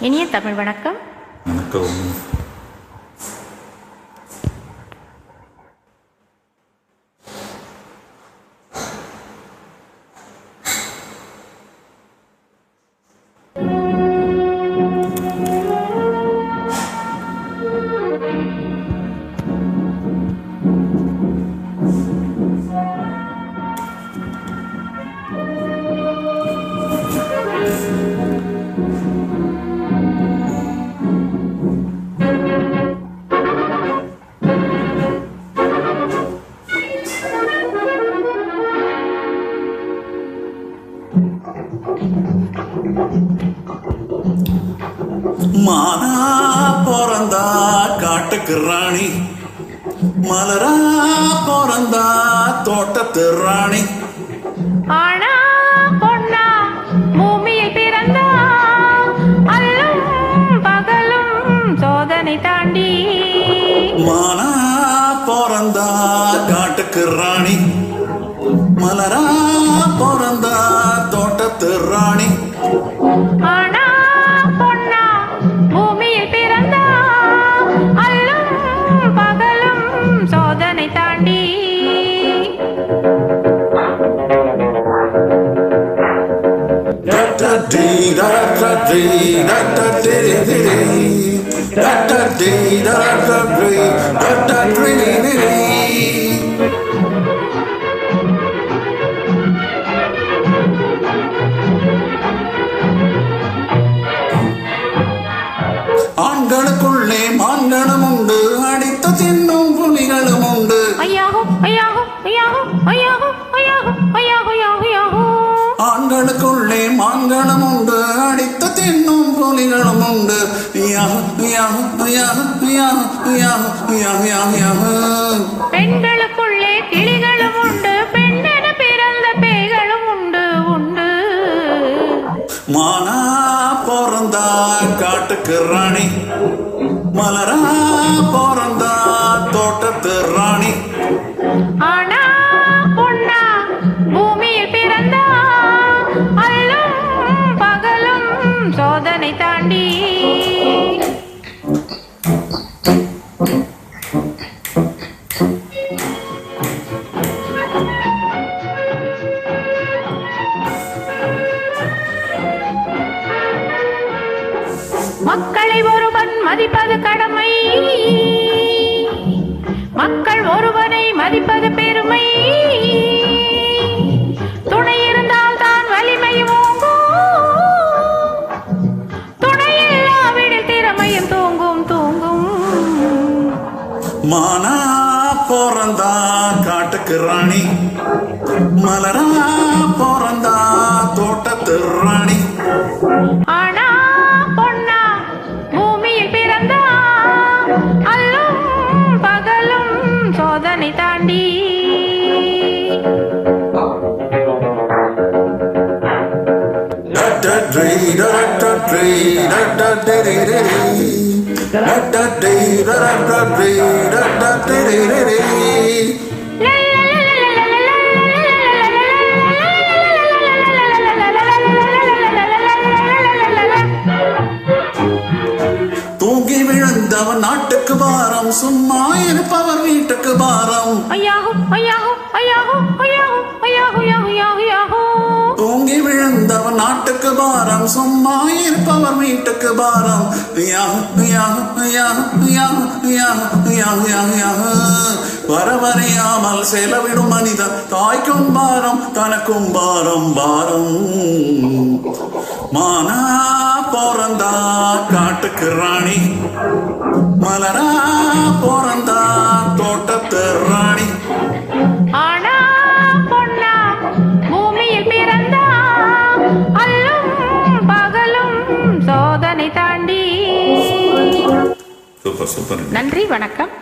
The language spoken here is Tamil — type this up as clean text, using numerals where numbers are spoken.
இனிய தமிழ் வணக்கம். வணக்கம். மானா பிறந்தா காட்டுக்கு ராணி, மலரா பிறந்தா தோட்டத்து ராணி. ஆனா பொன்னா பூமியில் பிறந்தா அல்லும் பகலும் சோதனை தாண்டி. மானா பிறந்தா காட்டுக்கு ராணி, மலரா பிறந்தா தோட்டத்து ராணி. ஆனா பொன்னா பூமியில் பிறந்தா அல்லும் பகலும் சோதனை தாண்டி. ஆண்களுக்குள்ளே மான்களும் உண்டு, அடித்து தின்னும் புலிகளும் உண்டு. ஆண்களுக்குள்ளே மான்களும் உண்டு, அடித்து தின்னும் புலிகளும் உண்டு. பெண்களுக்குள்ளே கிளிகளும் உண்டு, பெண்ணென பிறந்த பேய்களும் உண்டு உண்டு. மானா பிறந்தா காட்டுக்கு ராணி, மலரா பிறந்தா தோட்டத்து ராணி. ஆனா பொன்னா பூமியில் பிறந்தா அல்லும் பகலும் சோதனை தாண்டி. மக்களை ஒருவன் மதிப்பது கடமை, மக்கள் ஒருவனை மதிப்பது பெருமை. துணை இருந்தால் தான் வலிமை ஓங்கும், துணை இல்லாவிடில் திறமையும் தூங்கும் தூங்கும். மானா பிறந்தா காட்டுக்கு ராணி, மலரா பிறந்தா தோட்டத்து ராணி. ஆனா பொன்னா பூமியில் பிறந்தா அல்லும் பகலும் சோதனை தாண்டி. தூங்கி விழுந்தவன் நாட்டுக்கு பாரம், சும்மா இருப்பவர் வீட்டுக்கு பாரம். தூங்கி விழுந்தவன் நாட்டுக்கு பாரம், சும்மா இருப்பவர் வீட்டுக்கு பாரம். வரவறையாமல் செலவிடும் மனிதன், தாய்க்கும் பாரம் தனக்கும் பாரம் பாரம். மானா பிறந்தா காட்டுக்கு ராணி, மலரா பிறந்தா தோட்டத்து ராணி. ஆனா பொன்னா பூமியில் பிறந்தா அல்லும் பகலும் சோதனை தாண்டி. Super super. நன்றி, வணக்கம்.